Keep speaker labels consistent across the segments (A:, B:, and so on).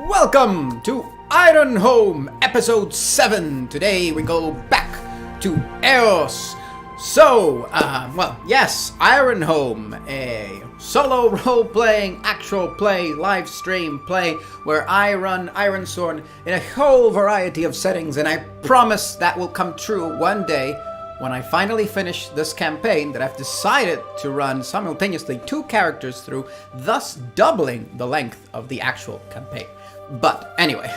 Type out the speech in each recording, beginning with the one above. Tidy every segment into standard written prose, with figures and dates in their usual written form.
A: Welcome to Ironhome, episode 7. Today we go back to Eos. So, yes, Ironhome, a solo role-playing, actual play, live stream play, where I run Ironsworn in a whole variety of settings, and I promise that will come true one day when I finally finish this campaign that I've decided to run simultaneously 2 characters through, thus doubling the length of the actual campaign. But anyway,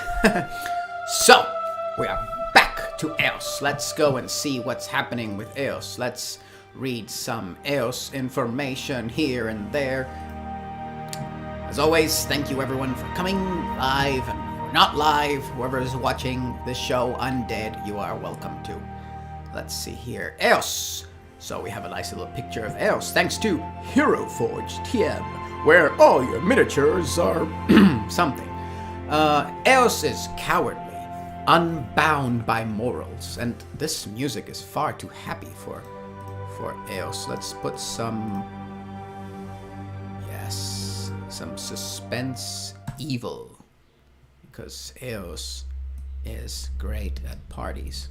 A: so we are back to Eos. Let's go and see what's happening with Eos. Let's read some Eos information here and there. As always, thank you everyone for coming live and not live. Whoever is watching this show undead, you are welcome to. Let's see here. Eos. So we have a nice little picture of Eos, thanks to Hero Forge TM, where all your miniatures are something. Eos is cowardly, unbound by morals, and this music is far too happy for Eos. Let's put some suspense evil, because Eos is great at parties.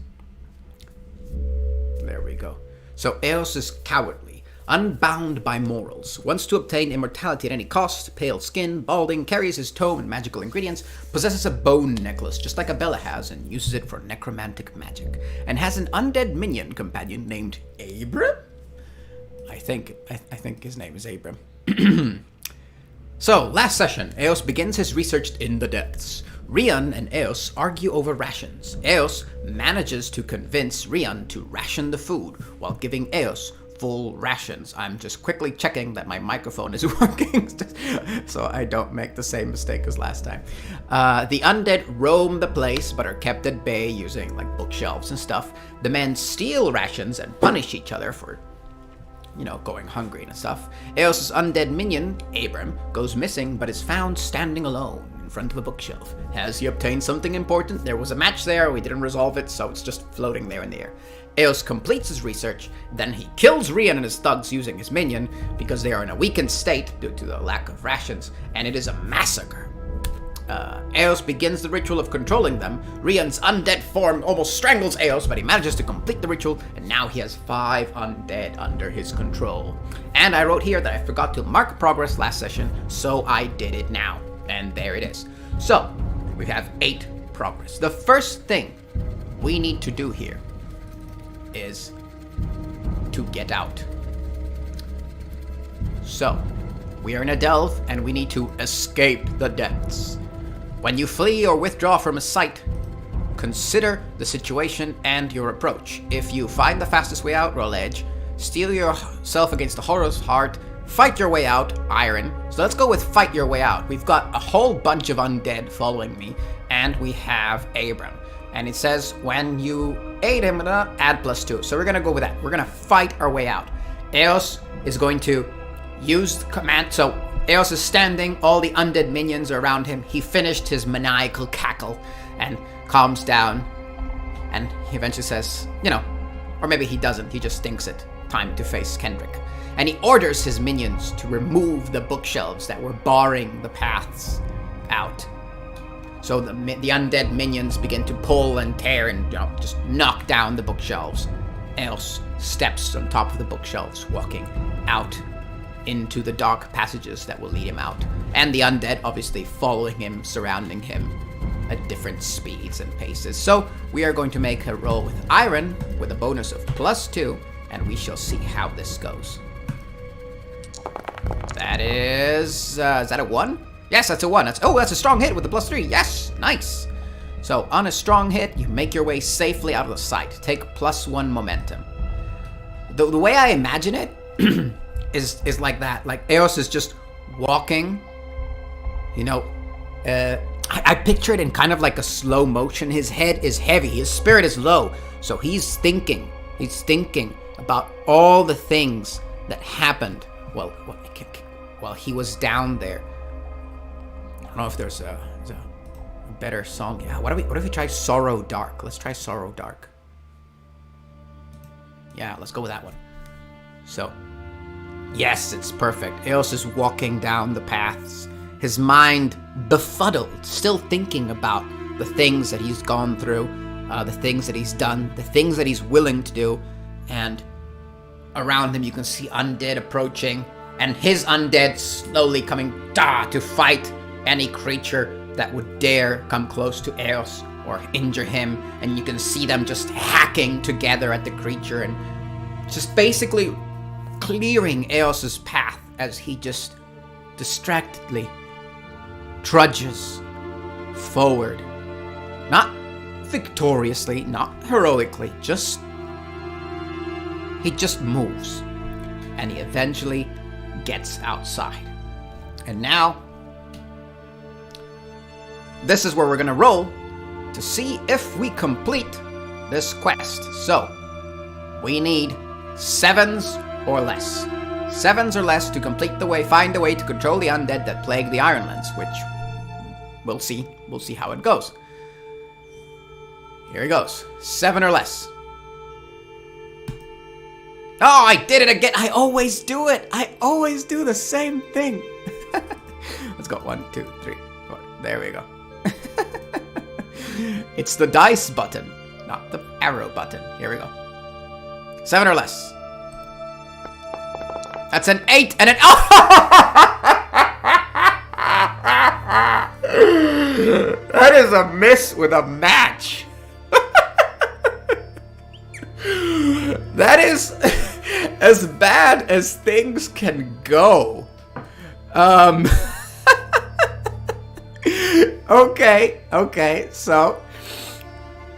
A: There we go. So Eos is cowardly, unbound by morals, wants to obtain immortality at any cost, pale skin, balding, carries his tome and magical ingredients, possesses a bone necklace just like Abella has and uses it for necromantic magic, and has an undead minion companion named Abram? I think his name is Abram. So, last session, Eos begins his research in the depths. Rian and Eos argue over rations. Eos manages to convince Rian to ration the food while giving Eos full rations. I'm just quickly checking that my microphone is working so I don't make the same mistake as last time. The undead roam the place but are kept at bay using like bookshelves and stuff. The men steal rations and punish each other for going hungry and stuff. Eos's undead minion, Abram, goes missing but is found standing alone in front of a bookshelf. Has he obtained something important? There was a match there, we didn't resolve it, so it's just floating there in the air. Eos completes his research, then he kills Rian and his thugs using his minion because they are in a weakened state due to the lack of rations, and it is a massacre. Eos begins the ritual of controlling them. Rian's undead form almost strangles Eos, but he manages to complete the ritual, and now he has 5 undead under his control. And I wrote here that I forgot to mark progress last session, so I did it now. And there it is. So, we have 8 progress. The first thing we need to do here is to get out. So, we are in a delve, and we need to escape the depths. When you flee or withdraw from a site, consider the situation and your approach. If you find the fastest way out, roll edge. Steel yourself against the horror's heart. Fight your way out, iron. So let's go with fight your way out. We've got a whole bunch of undead following me, and we have Abram. And it says when you aid him, add +2. So we're going to go with that. We're going to fight our way out. Eos is going to use the command. So Eos is standing, all the undead minions are around him. He finished his maniacal cackle and calms down. And he eventually says, or maybe he doesn't, he just thinks it. Time to face Kendrick. And he orders his minions to remove the bookshelves that were barring the paths out. So the undead minions begin to pull and tear and just knock down the bookshelves. Eos steps on top of the bookshelves, walking out into the dark passages that will lead him out. And the undead obviously following him, surrounding him at different speeds and paces. So we are going to make a roll with iron with a bonus of +2, and we shall see how this goes. That is that a 1? Yes, that's a 1. That's a strong hit with a +3. Yes, nice. So on a strong hit, you make your way safely out of the sight. Take +1 momentum. The way I imagine it is like that. Like Eos is just walking. I picture it in kind of like a slow motion. His head is heavy. His spirit is low. So he's thinking. He's thinking about all the things that happened while he was down there. I don't know if there's a better song. Yeah, what if we try Sorrow Dark? Let's try Sorrow Dark. Yeah, let's go with that one. So, yes, it's perfect. Eos is walking down the paths, his mind befuddled, still thinking about the things that he's gone through, the things that he's done, the things that he's willing to do. And around him you can see undead approaching, and his undead slowly coming to fight any creature that would dare come close to Eos or injure him. And you can see them just hacking together at the creature and just basically clearing Eos's path as he just distractedly trudges forward. Not victoriously, not heroically, he just moves. And he eventually gets outside. And now, this is where we're gonna roll to see if we complete this quest. So, we need 7s or less. 7s or less to complete the way, find a way to control the undead that plague the Ironlands, which we'll see. We'll see how it goes. Here he goes. 7 or less. Oh, I did it again. I always do it. I always do the same thing. Let's go. 1, 2, 3, 4. There we go. It's the dice button, not the arrow button. Here we go. 7 or less. That's an 8 and an... Oh! That is a miss with a match. That is as bad as things can go. Okay, so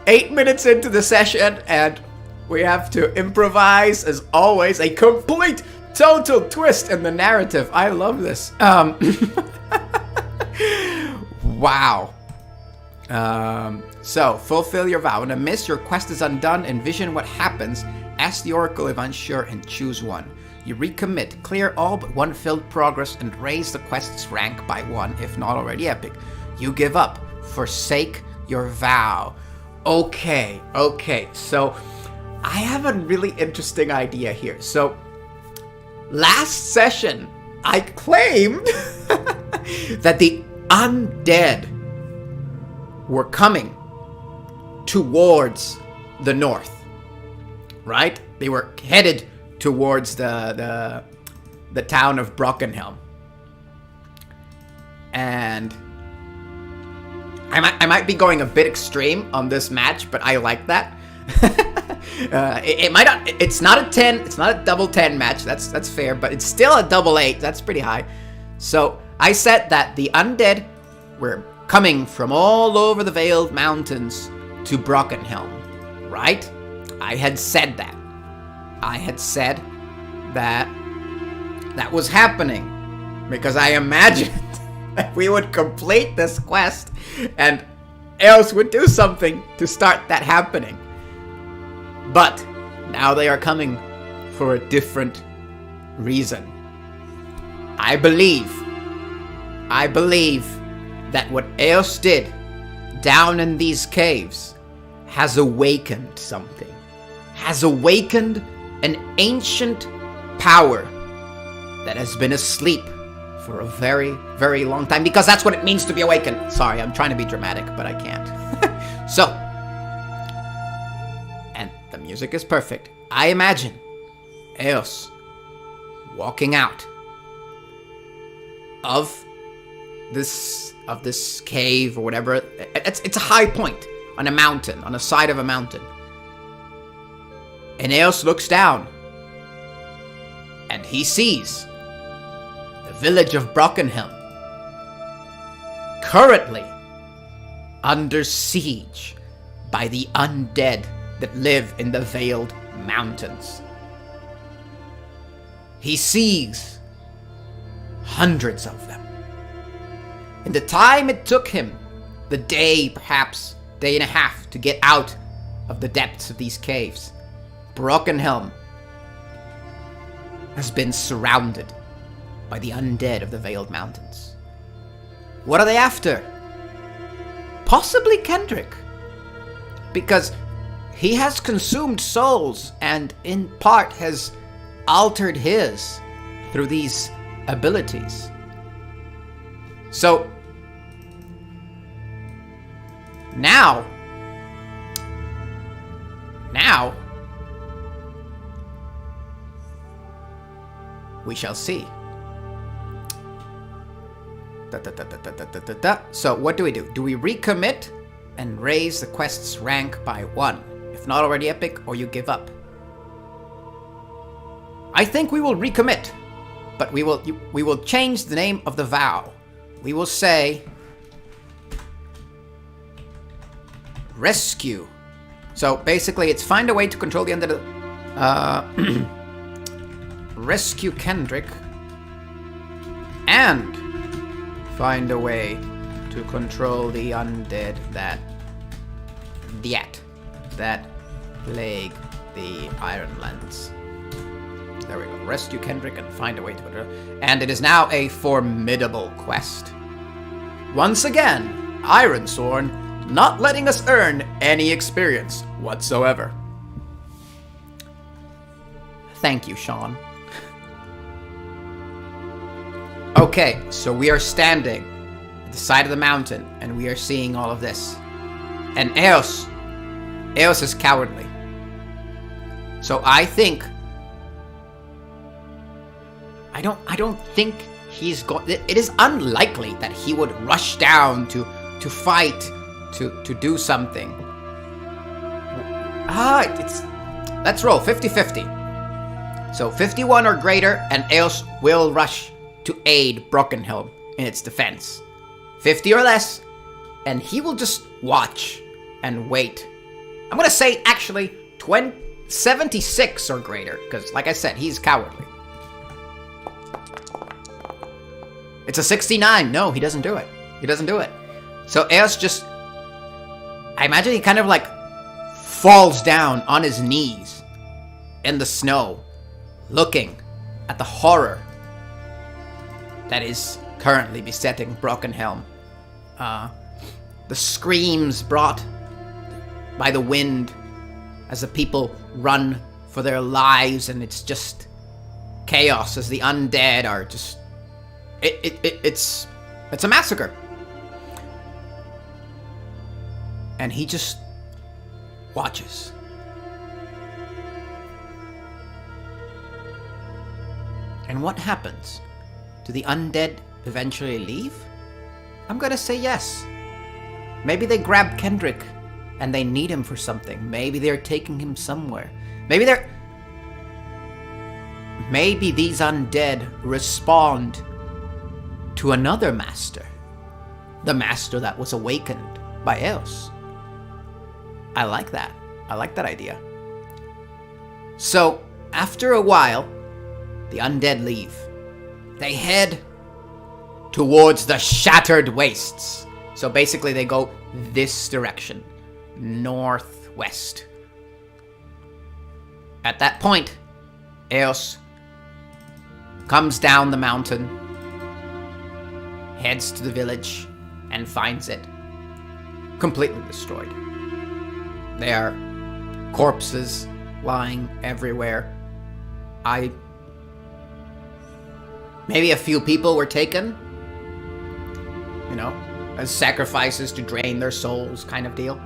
A: 8 minutes into the session, and we have to improvise, as always, a complete, total twist in the narrative. I love this. Wow. So, fulfill your vow. When a miss, your quest is undone. Envision what happens. Ask the Oracle if unsure and choose one. You recommit, clear all but one filled progress, and raise the quest's rank by 1, if not already epic. You give up. Forsake your vow. Okay, so I have a really interesting idea here. So, last session, I claimed that the undead were coming towards the north, right? They were headed towards the town of Brockenhelm. And I might be going a bit extreme on this match, but I like that. It's not a 10, it's not a double 10 match, that's fair, but it's still a double 8, that's pretty high. So I said that the undead were coming from all over the Veiled Mountains to Brockenhelm, right? I had said that. I had said that that was happening because I imagined that we would complete this quest and Eos would do something to start that happening. But now they are coming for a different reason. I believe that what Eos did down in these caves has awakened something. Has awakened an ancient power that has been asleep for a very, very long time. Because that's what it means to be awakened. Sorry, I'm trying to be dramatic, but I can't. So, and the music is perfect. I imagine Eos walking out of this cave or whatever. It's a high point on a mountain, on the side of a mountain. And Eos looks down and he sees the village of Brockenhelm currently under siege by the undead that live in the Veiled Mountains. He sees hundreds of them. In the time it took him, the day, perhaps day and a half, to get out of the depths of these caves, Brockenhelm has been surrounded by the undead of the Veiled Mountains. What are they after? Possibly Kendrick. Because he has consumed souls and in part has altered his through these abilities. So now we shall see. So what do? Do we recommit and raise the quest's rank by 1? If not already epic, or you give up? I think we will recommit, but we will change the name of the vow. We will say rescue. So basically, it's find a way to control the undead. Rescue Kendrick and find a way to control the undead that plague the Ironlands. There we go. Rescue Kendrick and find a way to control. And it is now a formidable quest. Once again, Ironsworn not letting us earn any experience whatsoever. Thank you, Sean. Okay, so we are standing at the side of the mountain, and we are seeing all of this. And Eos is cowardly. So I think... I don't think he's going... It is unlikely that he would rush down to fight, to do something. Let's roll 50-50. So 51 or greater, and Eos will rush to aid Brockenhelm in its defense. 50 or less, and he will just watch and wait. I'm gonna say actually 76 or greater, because like I said, he's cowardly. It's a 69. No, he doesn't do it. He doesn't do it. So Eos just... I imagine he kind of like falls down on his knees in the snow, looking at the horror that is currently besetting Brockenhelm. The screams brought by the wind as the people run for their lives, and it's just chaos as the undead are just... It's a massacre. And he just watches. And what happens? Do the undead eventually leave? I'm gonna say yes. Maybe they grabbed Kendrick and they need him for something. Maybe they're taking him somewhere. Maybe these undead respond to another master. The master that was awakened by Eos. I like that. I like that idea. So, after a while, the undead leave. They head towards the Shattered Wastes. So basically they go this direction. Northwest. At that point, Eos comes down the mountain, heads to the village, and finds it completely destroyed. There are corpses lying everywhere. Maybe a few people were taken, as sacrifices to drain their souls kind of deal.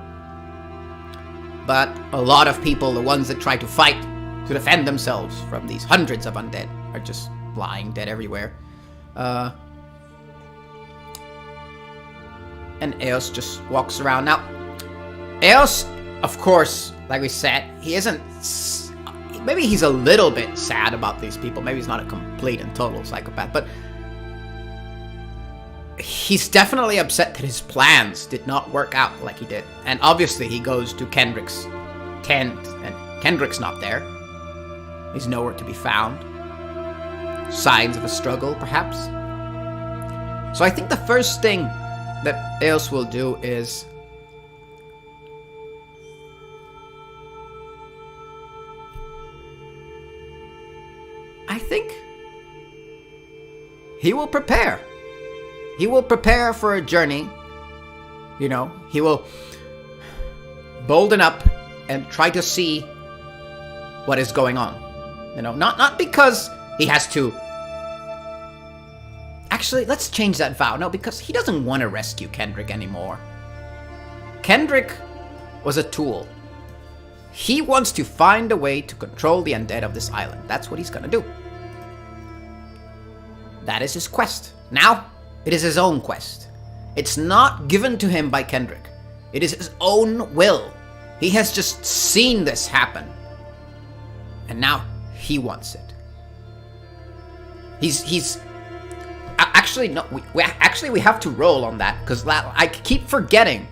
A: But a lot of people, the ones that try to fight to defend themselves from these hundreds of undead, are just lying dead everywhere. And Eos just walks around. Now, Eos, of course, like we said, he isn't... Maybe he's a little bit sad about these people. Maybe he's not a complete and total psychopath, but he's definitely upset that his plans did not work out like he did. And obviously he goes to Kendrick's tent, and Kendrick's not there. He's nowhere to be found. Signs of a struggle, perhaps. So I think the first thing that Eos will do is... I think he will prepare. He will prepare for a journey. He will bolden up and try to see what is going on. Not because he has to... Actually, let's change that vow. No, because he doesn't want to rescue Kendrick anymore. Kendrick was a tool. He wants to find a way to control the undead of this island. That's what he's gonna do. That is his quest. Now, it is his own quest. It's not given to him by Kendrick. It is his own will. He has just seen this happen. And now he wants it. He's actually no. We have to roll on that because I keep forgetting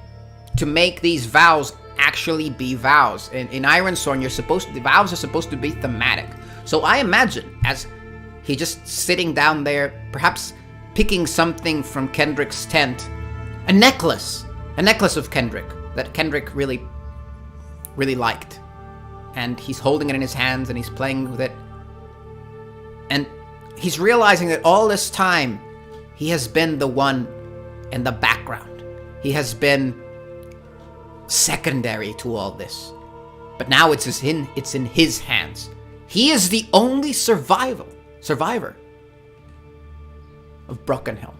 A: to make these vows actually be vows. In Ironsworn, the vows are supposed to be thematic. So I imagine as he just sitting down there, perhaps picking something from Kendrick's tent, a necklace of Kendrick that Kendrick really liked, and he's holding it in his hands and he's playing with it, and he's realizing that all this time he has been the one in the background. He has been secondary to all this, but now it's in his hands. He is the only survivor of Brockenhelm.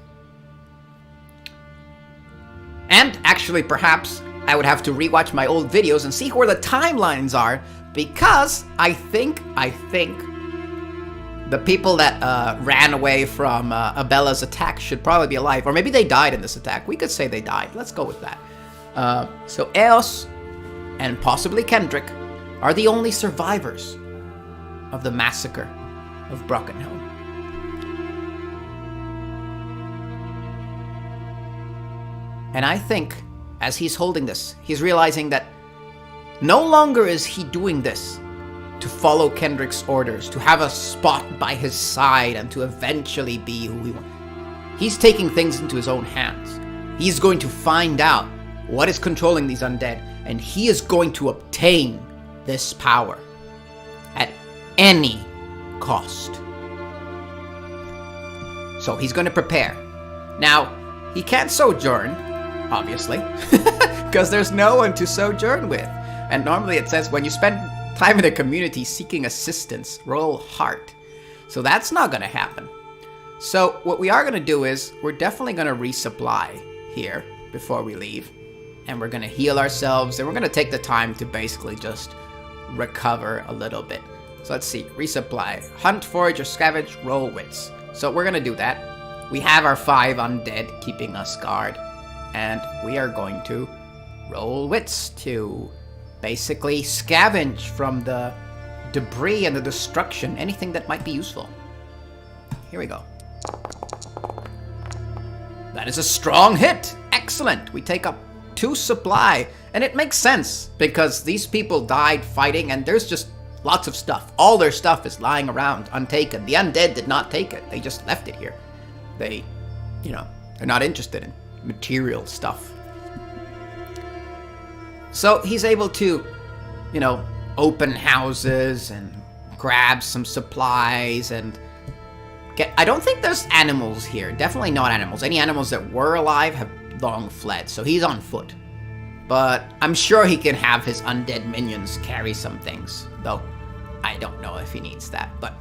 A: And actually, perhaps I would have to rewatch my old videos and see where the timelines are, because I think the people that ran away from Abella's attack should probably be alive, or maybe they died in this attack. We could say they died. Let's go with that. So Eos and possibly Kendrick are the only survivors of the massacre of Brockenhelm. And I think, as he's holding this, he's realizing that no longer is he doing this to follow Kendrick's orders, to have a spot by his side, and to eventually be who he wants. He's taking things into his own hands. He's going to find out what is controlling these undead, and he is going to obtain this power at any cost. So he's going to prepare. Now, he can't sojourn, obviously, because there's no one to sojourn with. And normally it says when you spend time in a community seeking assistance, roll heart. So that's not going to happen. So what we are going to do is we're definitely going to resupply here before we leave. And we're going to heal ourselves, and we're going to take the time to basically just recover a little bit. So let's see, resupply. Hunt, forage, or scavenge, roll wits. So we're going to do that. We have our 5 undead keeping us guard. And we are going to roll wits to basically scavenge from the debris and the destruction, anything that might be useful. Here we go. That is a strong hit. Excellent. We take up 2 supply, and it makes sense because these people died fighting, and there's just lots of stuff. All their stuff is lying around untaken. The undead did not take it. They just left it here. They're not interested in material stuff. So he's able to, open houses and grab some supplies and I don't think there's animals here. Definitely not animals. Any animals that were alive have long fled, so he's on foot. But I'm sure he can have his undead minions carry some things, though I don't know if he needs that, but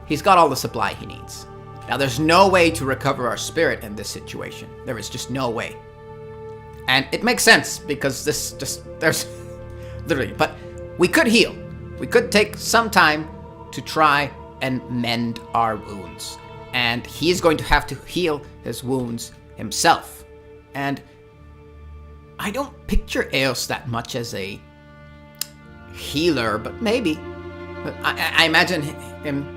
A: he's got all the supply he needs. Now, there's no way to recover our spirit in this situation. There is just no way. And it makes sense, because there's literally, but we could heal. We could take some time to try and mend our wounds. And he is going to have to heal his wounds himself. And I don't picture Eos that much as a healer, but maybe. But I imagine him,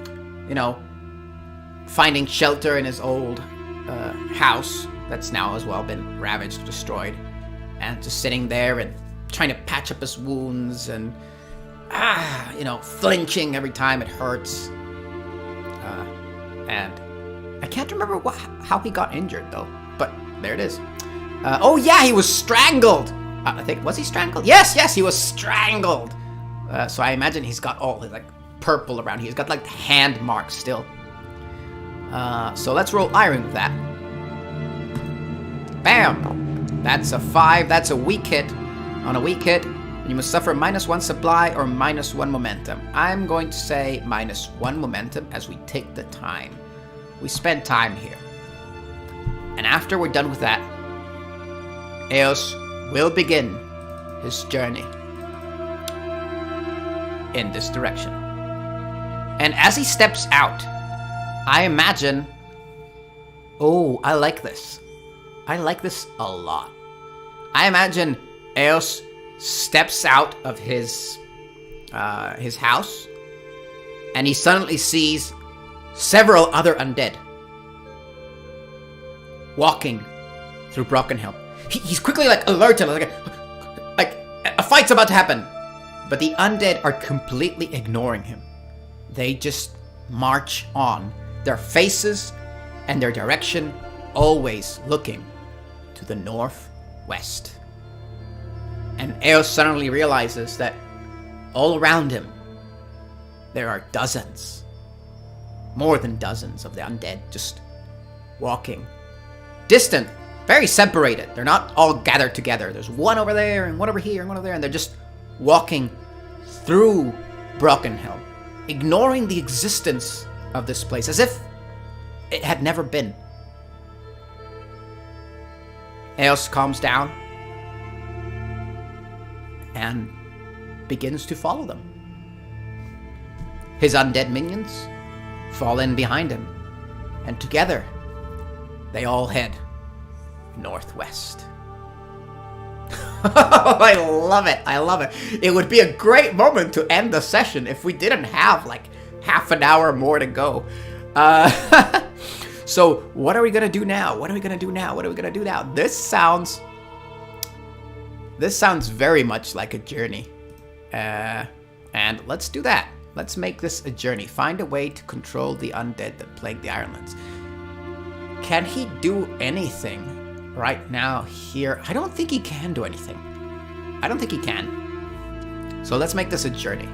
A: finding shelter in his old house that's now as well been ravaged, destroyed, and just sitting there and trying to patch up his wounds and, flinching every time it hurts. And I can't remember how he got injured, though, but there it is. He was strangled! I think, was he strangled? Yes, he was strangled! So I imagine he's got all his, purple around here. He's got, hand marks still. So let's roll iron with that. Bam! That's a 5. That's a weak hit. On a weak hit, you must suffer -1 supply or -1 momentum. I'm going to say -1 momentum as we take the time we spend time here. And after we're done with that, Eos will begin his journey in this direction. And as he steps out, I imagine... Oh, I like this. I like this a lot. I imagine Eos steps out of his house, and he suddenly sees several other undead walking through Brockenhelm. He's quickly alerted, like a fight's about to happen. But the undead are completely ignoring him. They just march on, their faces and their direction always looking to the northwest. And Eos suddenly realizes that all around him there are dozens, more than dozens of the undead just walking. Distant, very separated. They're not all gathered together. There's one over there and one over here and one over there, and they're just walking through Brockenhelm, ignoring the existence of this place as if it had never been. Eos calms down and begins to follow them. His undead minions fall in behind him, and together they all head northwest. I love it. I love it. It would be a great moment to end the session if we didn't have half an hour more to go. So what are we going to do now? What are we going to do now? What are we going to do now? This sounds very much like a journey. And let's do that. Let's make this a journey. Find a way to control the undead that plague the Ironlands. Can he do anything right now here? I don't think he can do anything. I don't think he can. So let's make this a journey.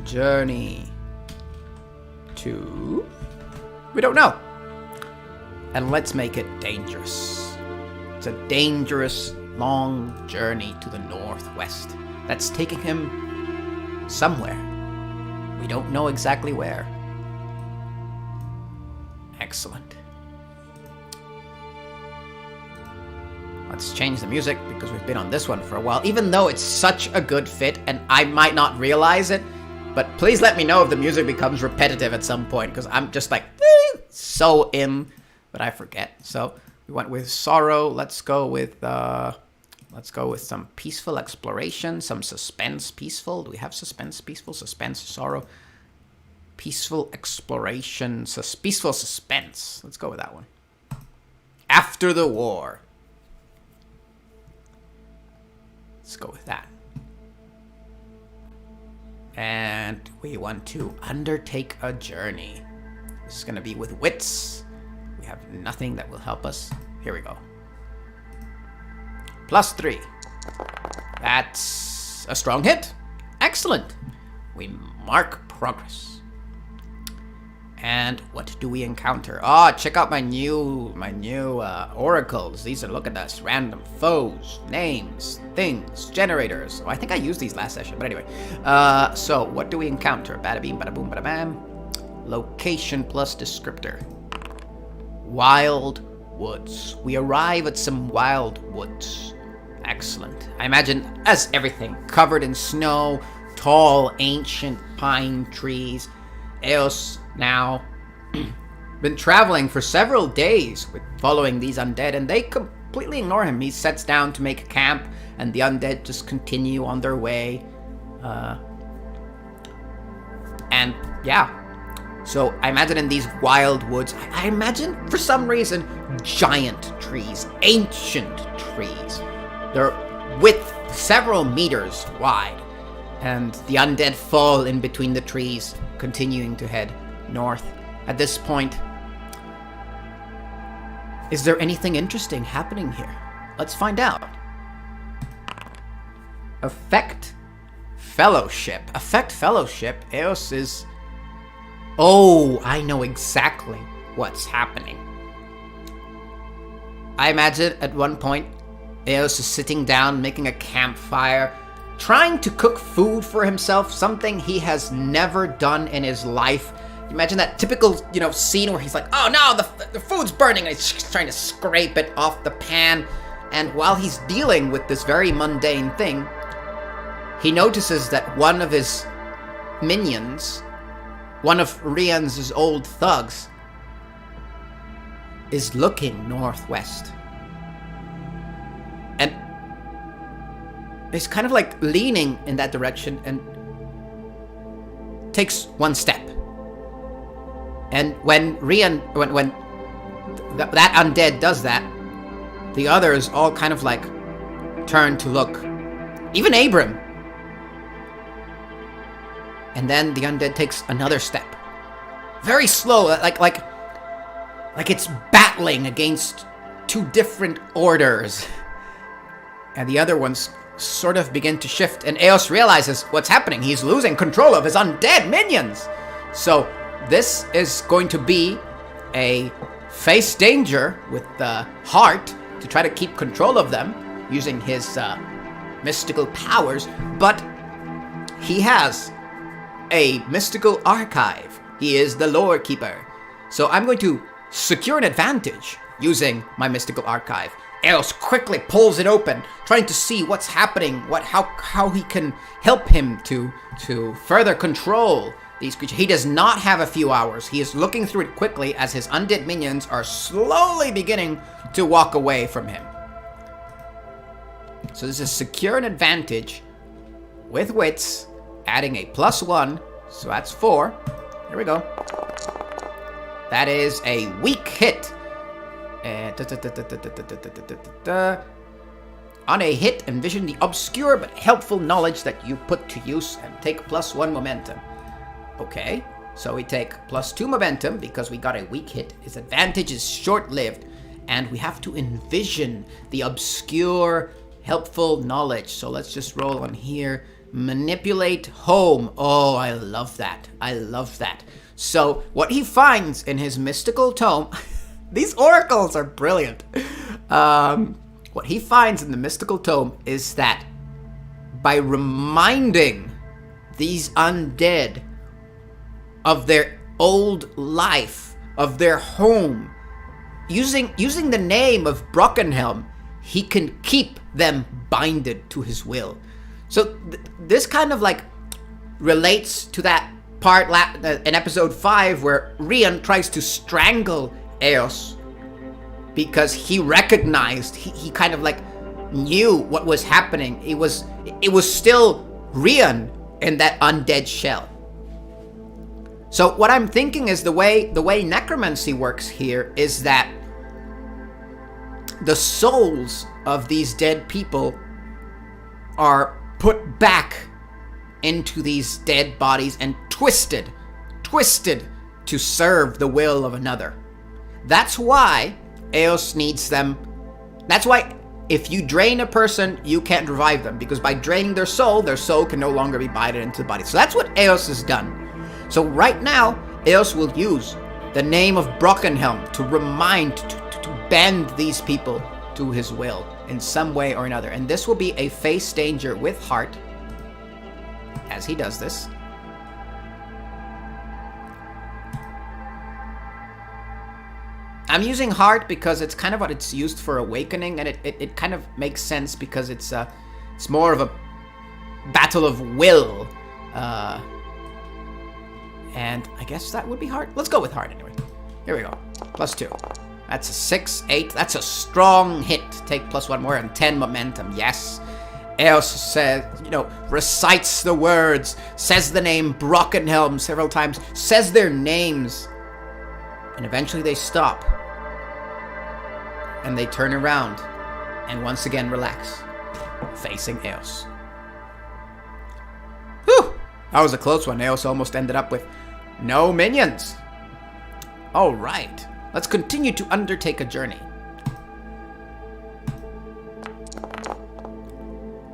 A: Journey to... we don't know. And let's make it dangerous. It's a dangerous, long journey to the northwest. That's taking him somewhere. We don't know exactly where. Excellent. Let's change the music because we've been on this one for a while, even though it's such a good fit and I might not realize it, but please let me know if the music becomes repetitive at some point because I'm just so in, but I forget. So we went with sorrow. Let's go with some peaceful exploration, some suspense, peaceful. Do we have suspense, peaceful, suspense, sorrow? Peaceful exploration, peaceful suspense. Let's go with that one. After the war. Let's go with that. And we want to undertake a journey. This is going to be with wits. We have nothing that will help us. Here we go. +3. That's a strong hit. Excellent. We mark progress. And what do we encounter? Check out my new oracles. These are, look at this, random foes, names, things, generators. I think I used these last session, but anyway. So what do we encounter? Bada beam, bada boom, bada bam. Location plus descriptor. Wild woods. We arrive at some wild woods. Excellent. I imagine, as everything, covered in snow, tall, ancient pine trees. Eos now been traveling for several days with following these undead, and they completely ignore him. He sets down to make a camp, and the undead just continue on their way. And yeah. So I imagine in these wild woods, I imagine for some reason giant trees, ancient trees. They're width several meters wide, and the undead fall in between the trees, continuing to head north. At this point, is there anything interesting happening here? Let's find out. Affect Fellowship. Affect Fellowship. Eos is... Oh, I know exactly what's happening. I imagine at one point, Eos is sitting down, making a campfire, trying to cook food for himself, something he has never done in his life, Imagine that typical, scene where he's like, oh no, the food's burning, and he's trying to scrape it off the pan. And while he's dealing with this very mundane thing, he notices that one of his minions, one of Rian's old thugs, is looking northwest. And he's kind of like leaning in that direction and takes one step. And when that undead does that, the others all kind of like turn to look. Even Abram. And then the undead takes another step. Very slow, like it's battling against two different orders. And the other ones sort of begin to shift, and Eos realizes what's happening. He's losing control of his undead minions. So this is going to be a face danger with the heart to try to keep control of them using his mystical powers, but he has a mystical archive. He is the lore keeper. So I'm going to secure an advantage using my mystical archive. Eos quickly pulls it open, trying to see what's happening, how he can help him to further control these creatures. He does not have a few hours. He is looking through it quickly as his undead minions are slowly beginning to walk away from him. So this is secure an advantage with wits, adding a +1, so that's 4. Here we go. That is a weak hit. On a hit, envision the obscure but helpful knowledge that you put to use and take +1 momentum. Okay, so we take +2 momentum because we got a weak hit. His advantage is short-lived, and we have to envision the obscure, helpful knowledge. So let's just roll on here. Manipulate home. Oh, I love that. I love that. So what he finds in his mystical tome... These oracles are brilliant. What he finds in the mystical tome is that by reminding these undead of their old life, of their home, using the name of Brockenhelm, he can keep them binded to his will. So this kind of like relates to that part in episode 5 where Rian tries to strangle Eos because he recognized, he kind of like knew what was happening. It was still Rian in that undead shell. So what I'm thinking is the way necromancy works here is that the souls of these dead people are put back into these dead bodies and twisted to serve the will of another. That's why Eos needs them. That's why if you drain a person, you can't revive them, because by draining their soul can no longer be binded into the body. So that's what Eos has done. So right now, Eos will use the name of Brockenhelm to remind, to bend these people to his will in some way or another. And this will be a face danger with heart as he does this. I'm using heart because it's kind of what it's used for awakening, and it kind of makes sense because it's more of a battle of will. And I guess that would be heart. Let's go with heart anyway. Here we go. +2. That's a 6, 8. That's a strong hit. Take +1 more and 10 momentum. Yes. Eos says, recites the words, says the name Brockenhelm several times, says their names, and eventually they stop. And they turn around and once again relax, facing Eos. Whew! That was a close one. Eos almost ended up with no minions. Alright, let's continue to undertake a journey.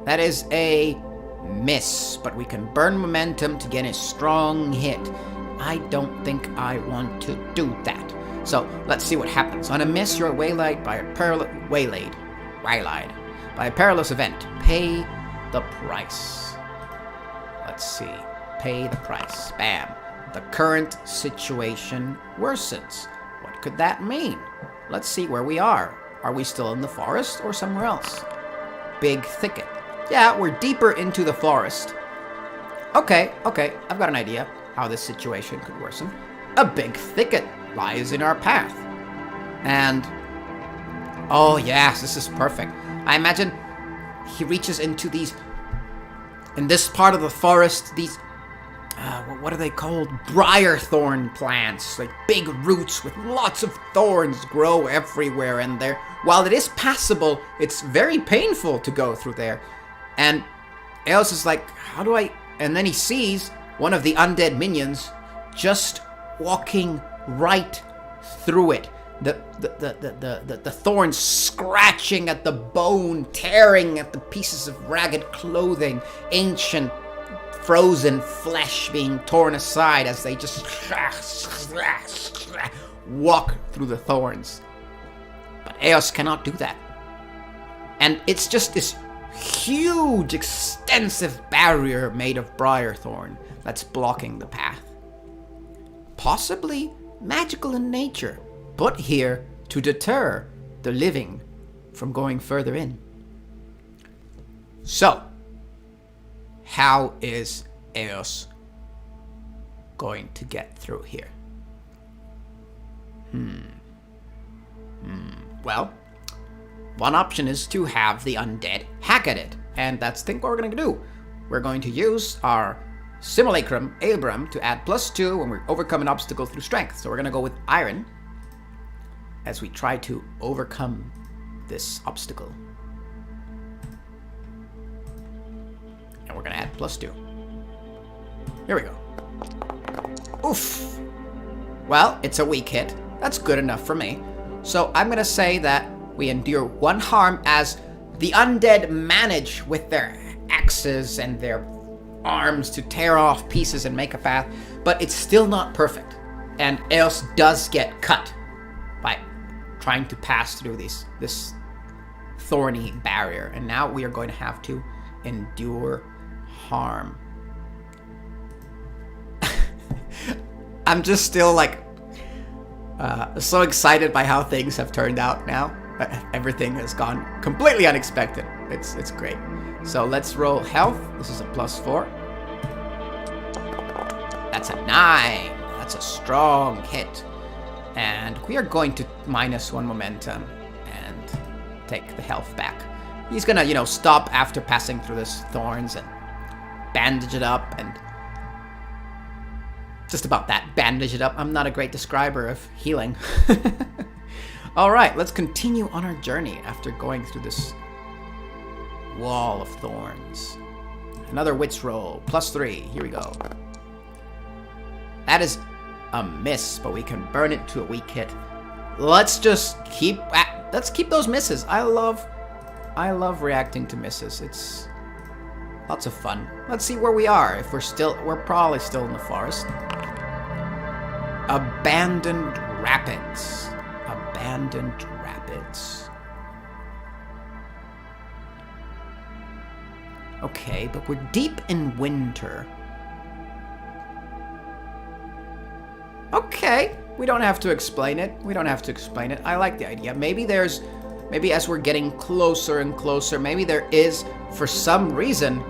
A: That is a miss, but we can burn momentum to get a strong hit. I don't think I want to do that. So let's see what happens. On a miss, you're waylaid by a perilous event. Pay the price. Let's see. Pay the price. Bam. The current situation worsens. What could that mean? Let's see where we are. Are we still in the forest or somewhere else? Big thicket. Yeah, we're deeper into the forest. Okay, I've got an idea how this situation could worsen. A big thicket lies in our path. And, oh yes, this is perfect. I imagine he reaches into these, in this part of the forest, these, what are they called? Briar thorn plants, like big roots with lots of thorns grow everywhere. And there, while it is passable, it's very painful to go through there. And Eos is like, how do I? And then he sees one of the undead minions just walking right through it. The thorns scratching at the bone, tearing at the pieces of ragged clothing, ancient frozen flesh being torn aside as they just walk through the thorns. But Eos cannot do that. And it's just this huge, extensive barrier made of briar thorn that's blocking the path. Possibly magical in nature, put here to deter the living from going further in. So, how is Eos going to get through here? Well, one option is to have the undead hack at it, and that's think what we're going to do. We're going to use our Simulacrum Abram to add +2 when we overcome an obstacle through strength. So we're going to go with Iron as we try to overcome this obstacle. And we're going to add +2. Here we go. Oof. Well, it's a weak hit. That's good enough for me. So I'm going to say that we endure 1 harm as the undead manage with their axes and their arms to tear off pieces and make a path, but it's still not perfect. And Eos does get cut by trying to pass through this thorny barrier. And now we are going to have to endure harm. I'm just still like so excited by how things have turned out now. Everything has gone completely unexpected. It's great. So let's roll health. This is a +4. That's a 9. That's a strong hit. And we are going to -1 momentum and take the health back. He's gonna, stop after passing through this thorns and bandage it up and just about that, bandage it up. I'm not a great describer of healing. Alright, let's continue on our journey after going through this wall of thorns. Another wits roll, +3, here we go. That is a miss, but we can burn it to a weak hit. Let's just keep those misses. I love reacting to misses. It's lots of fun. Let's see where we are. If we're probably still in the forest. Abandoned rapids. Abandoned rapids. Okay, but we're deep in winter. Okay, we don't have to explain it. I like the idea. Maybe as we're getting closer and closer, maybe there is, for some reason,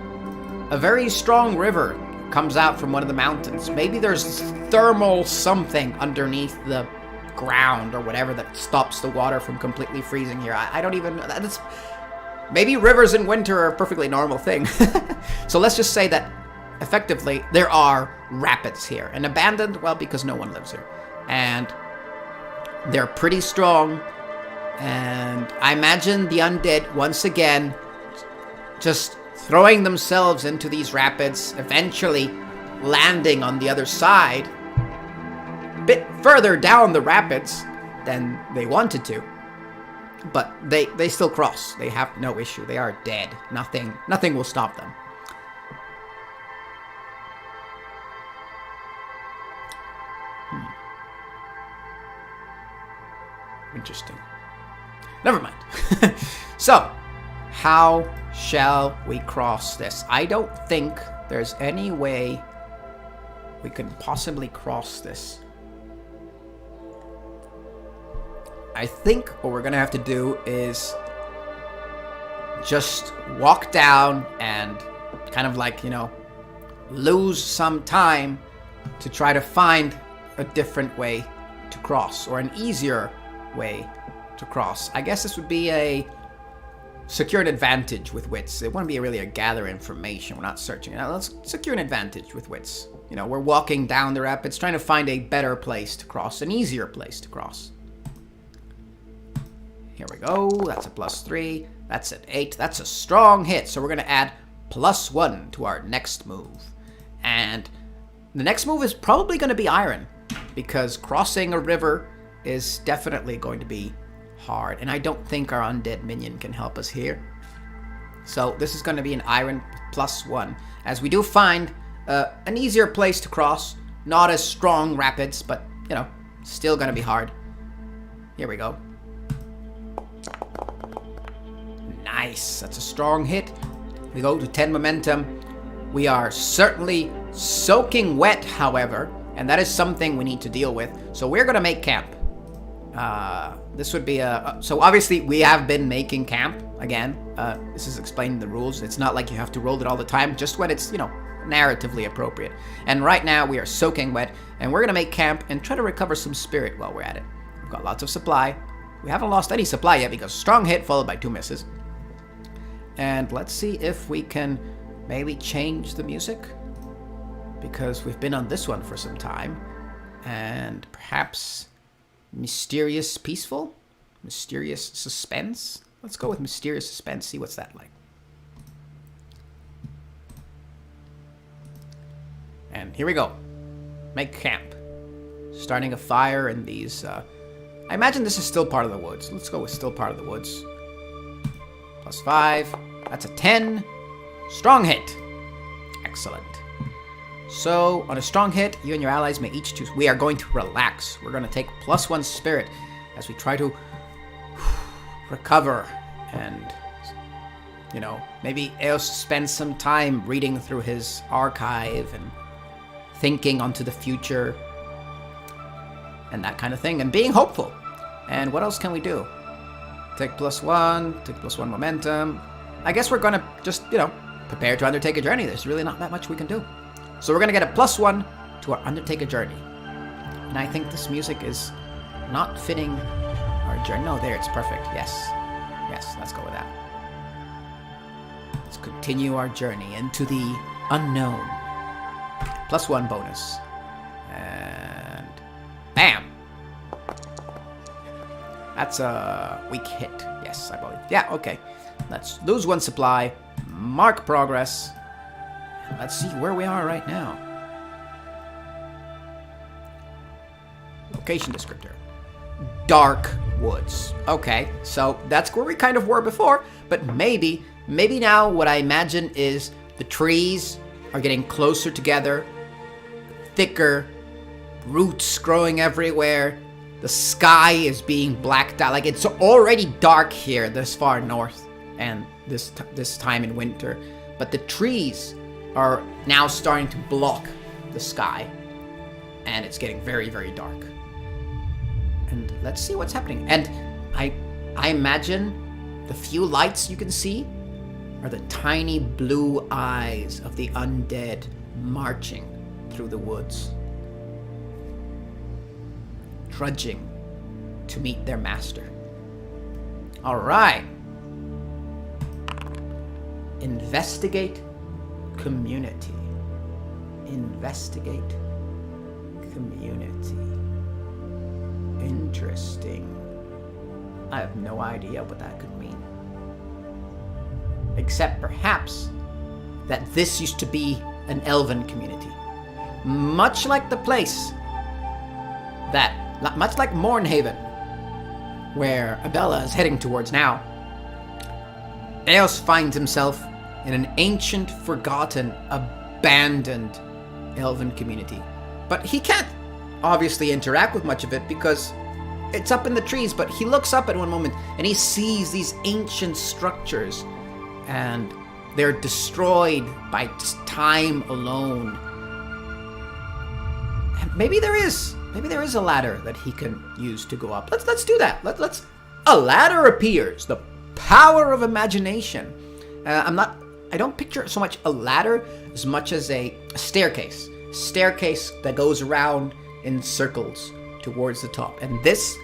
A: a very strong river comes out from one of the mountains. Maybe there's thermal something underneath the ground or whatever that stops the water from completely freezing here. I don't even... Maybe rivers in winter are a perfectly normal thing. So let's just say that, effectively, there are rapids here. And abandoned, well, because no one lives here. And they're pretty strong. And I imagine the undead, once again, just throwing themselves into these rapids, eventually landing on the other side, a bit further down the rapids than they wanted to. But they still cross. They have no issue. They are dead. Nothing will stop them. Interesting. Never mind. So, how shall we cross this? I don't think there's any way we can possibly cross this. I think what we're gonna have to do is just walk down and kind of like, lose some time to try to find a different way to cross, or an easier way to cross. I guess this would be a secure an advantage with wits. It wouldn't be really a gather information. We're not searching. Now, let's secure an advantage with wits. We're walking down the rapids trying to find a better place to cross, an easier place to cross. Here we go. That's a +3. That's an 8. That's a strong hit. So we're going to add +1 to our next move. And the next move is probably going to be iron, because crossing a river is definitely going to be hard. And I don't think our undead minion can help us here. So this is going to be an iron +1. As we do find an easier place to cross. Not as strong rapids, but, still going to be hard. Here we go. Nice. That's a strong hit. We go to 10 momentum. We are certainly soaking wet, however, and that is something we need to deal with. So we're going to make camp. This would be so obviously we have been making camp again. This is explaining the rules. It's not like you have to roll it all the time, just when it's, narratively appropriate. And right now we are soaking wet, and we're going to make camp and try to recover some spirit while we're at it. We've got lots of supply. We haven't lost any supply yet because strong hit followed by 2 misses. And let's see if we can maybe change the music, because we've been on this one for some time. And perhaps mysterious peaceful? Mysterious suspense? Let's go with mysterious suspense, see what's that like. And here we go. Make camp. Starting a fire in these, I imagine this is still part of the woods. Let's go with still part of the woods. +5. That's a 10. Strong hit. Excellent. So, on a strong hit, you and your allies may each choose. We are going to relax. We're going to take +1 spirit as we try to recover and, maybe Eos spends some time reading through his archive and thinking onto the future and that kind of thing, and being hopeful. And what else can we do? Take +1, take +1 momentum. I guess we're going to just, prepare to undertake a journey. There's really not that much we can do. So we're going to get a +1 to our undertake a journey. And I think this music is not fitting our journey. No, there, it's perfect. Yes. Yes, let's go with that. Let's continue our journey into the unknown. +1 bonus. And bam! That's a weak hit. Yes, I believe. Yeah, okay. Let's lose 1 supply. Mark progress. And let's see where we are right now. Location descriptor. Dark woods. Okay, so that's where we kind of were before, but maybe now what I imagine is the trees are getting closer together, thicker, roots growing everywhere. The sky is being blacked out. Like, it's already dark here this far north and this time in winter. But the trees are now starting to block the sky. And it's getting very, very dark. And let's see what's happening. And I imagine the few lights you can see are the tiny blue eyes of the undead marching through the woods, trudging to meet their master. All right. Investigate community. Investigate community. Interesting. I have no idea what that could mean. Except perhaps that this used to be an elven community. Much like the place much like Mornhaven, where Abella is heading towards now, Eos finds himself in an ancient, forgotten, abandoned elven community. But he can't obviously interact with much of it because it's up in the trees, but he looks up at one moment and he sees these ancient structures and they're destroyed by time alone. Maybe there is a ladder that he can use to go up. Let's do that. Let's. A ladder appears. The power of imagination. I don't picture so much a ladder as much as a staircase. Staircase that goes around in circles towards the top. And this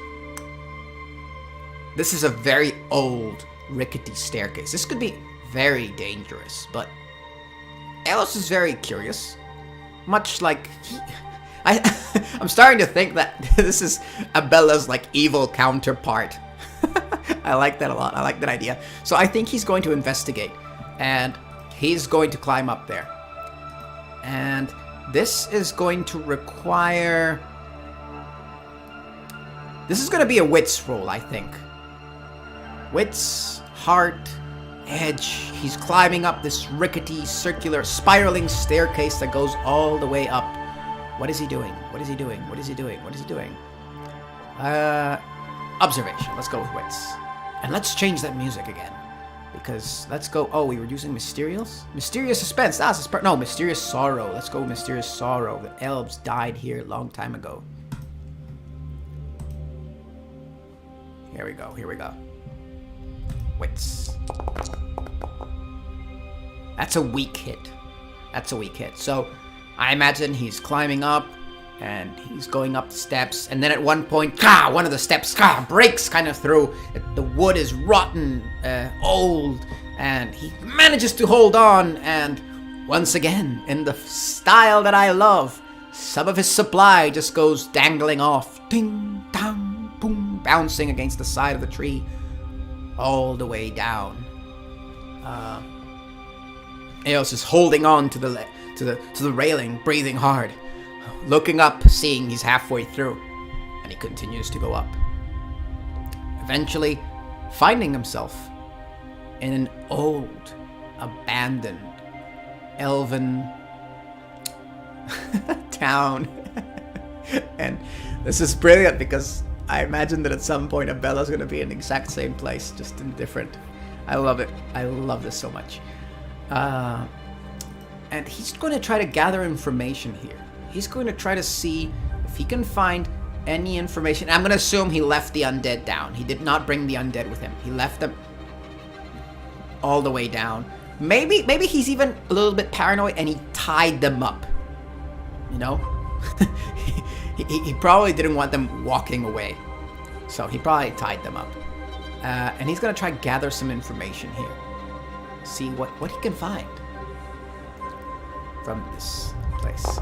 A: is a very old, rickety staircase. This could be very dangerous, but Alice is very curious. Much like I'm starting to think that this is Abella's like evil counterpart. I like that a lot. I like that idea. So I think he's going to investigate, and he's going to climb up there. And this is going to require... This is going to be a wits roll, I think. Wits, heart, edge. He's climbing up this rickety, circular, spiraling staircase that goes all the way up. What is he doing? What is he doing? What is he doing? What is he doing? Observation. Let's go with wits. And let's change that music again. Because let's go... Oh, we were using mysterious? Mysterious suspense. No, mysterious sorrow. Let's go with mysterious sorrow. The elves died here a long time ago. Here we go. Here we go. Wits. That's a weak hit. That's a weak hit. So I imagine he's climbing up and he's going up the steps, and then at one point, one of the steps breaks kind of through. The wood is rotten, old, and he manages to hold on, and once again, in the style that I love, some of his supply just goes dangling off. Ding, dang, boom, bouncing against the side of the tree all the way down. Eos is holding on to the railing, breathing hard, looking up, seeing he's halfway through, and he continues to go up. Eventually, finding himself in an old, abandoned, elven town. And this is brilliant because I imagine that at some point Abella's going to be in the exact same place, just in different. I love it. I love this so much. And he's going to try to gather information here. He's going to try to see if he can find any information. I'm going to assume he left the undead down. He did not bring the undead with him. He left them all the way down. Maybe he's even a little bit paranoid and he tied them up. You know? he probably didn't want them walking away. So he probably tied them up. And he's going to try to gather some information here. See what he can find from this place.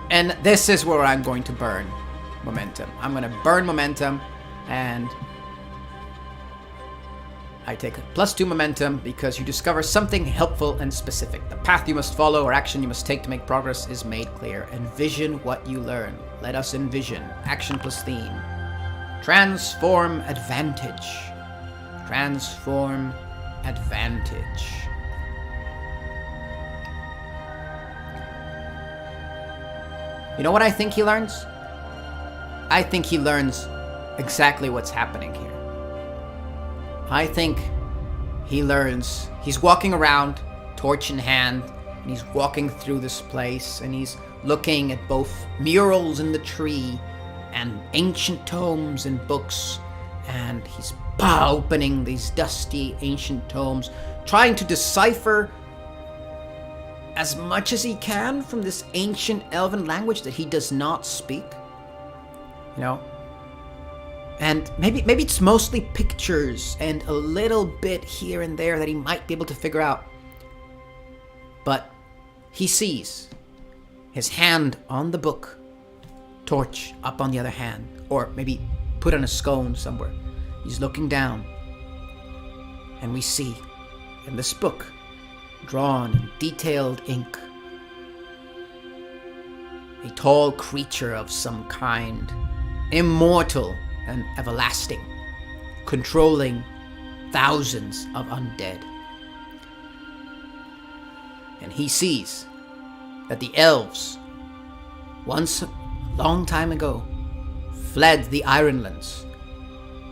A: And this is where I'm going to burn momentum. I'm going to burn momentum, and I take a +2 momentum because you discover something helpful and specific. The path you must follow or action you must take to make progress is made clear. Envision what you learn. Let us envision. Action plus theme. Transform advantage. Transform advantage. You know what I think he learns? I think he learns exactly what's happening here. I think he learns, he's walking around, torch in hand, and he's walking through this place, and he's looking at both murals in the tree and ancient tomes and books, and he's opening these dusty ancient tomes, trying to decipher as much as he can from this ancient elven language that he does not speak. You know? And maybe it's mostly pictures and a little bit here and there that he might be able to figure out. But he sees his hand on the book, torch up on the other hand, or maybe put on a scone somewhere. He's looking down, and we see in this book, drawn in detailed ink, a tall creature of some kind, immortal and everlasting, controlling thousands of undead. And he sees that the elves, once a long time ago, fled the Ironlands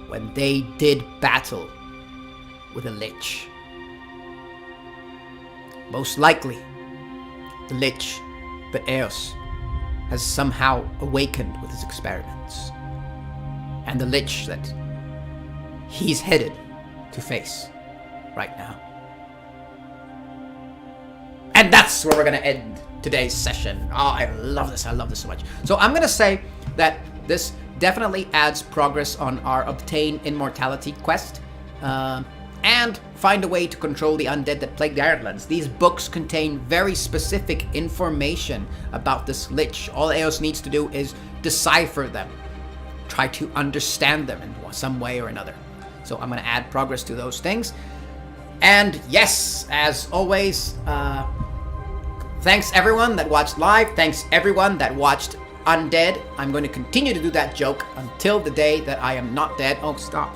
A: when they did battle with a lich. Most likely, the lich that Eos has somehow awakened with his experiments, and the Lich that he's headed to face right now. And that's where we're going to end today's session. Oh, I love this. I love this so much. So I'm going to say that this definitely adds progress on our Obtain Immortality quest, and find a way to control the undead that plague the Ironlands. These books contain very specific information about this Lich. All Eos needs to do is decipher them, try to understand them in some way or another. So I'm going to add progress to those things. And yes, as always, thanks everyone that watched live. Thanks everyone that watched Undead. I'm going to continue to do that joke until the day that I am not dead. Oh, stop.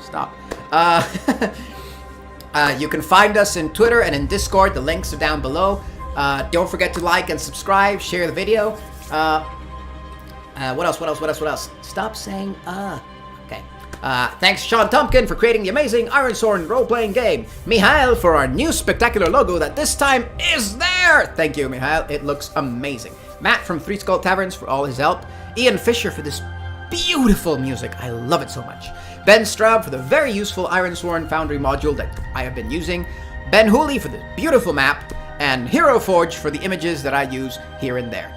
A: You can find us in Twitter and in Discord. The links are down below. Don't forget to like and subscribe. Share the video. What else? Stop saying Okay. Thanks Sean Tompkin for creating the amazing Ironsworn role-playing game. Mihail for our new spectacular logo that this time is there. Thank you, Mihail. It looks amazing. Matt from Three Skull Taverns for all his help. Ian Fisher for this beautiful music. I love it so much. Ben Straub for the very useful Ironsworn Foundry module that I have been using. Ben Hooley for the beautiful map. And Hero Forge for the images that I use here and there.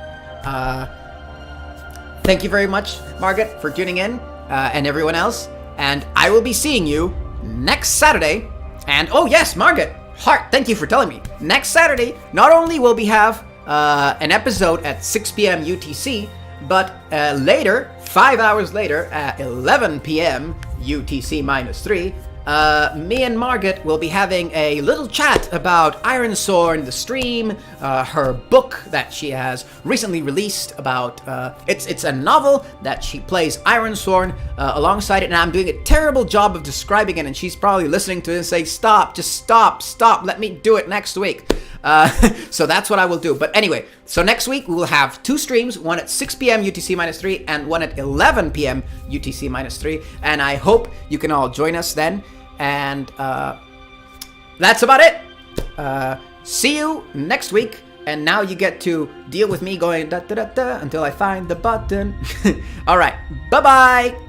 A: Thank you very much, Margaret, for tuning in, and everyone else. And I will be seeing you next Saturday. And oh yes, Margaret, Hart, thank you for telling me. Next Saturday, not only will we have an episode at 6 p.m. UTC, but later, 5 hours later, at 11 p.m. UTC -3, me and Margaret will be having a little chat about Ironsworn, the stream, her book that she has recently released about, it's a novel that she plays Ironsworn alongside it, and I'm doing a terrible job of describing it, and she's probably listening to it and saying, stop, just stop, let me do it next week. So that's what I will do. But anyway, so next week we will have 2 streams, one at 6 p.m. UTC -3 and one at 11 p.m. UTC -3, and I hope you can all join us then. And that's about it. See you next week. And now you get to deal with me going da da da da until I find the button. All right. Bye-bye.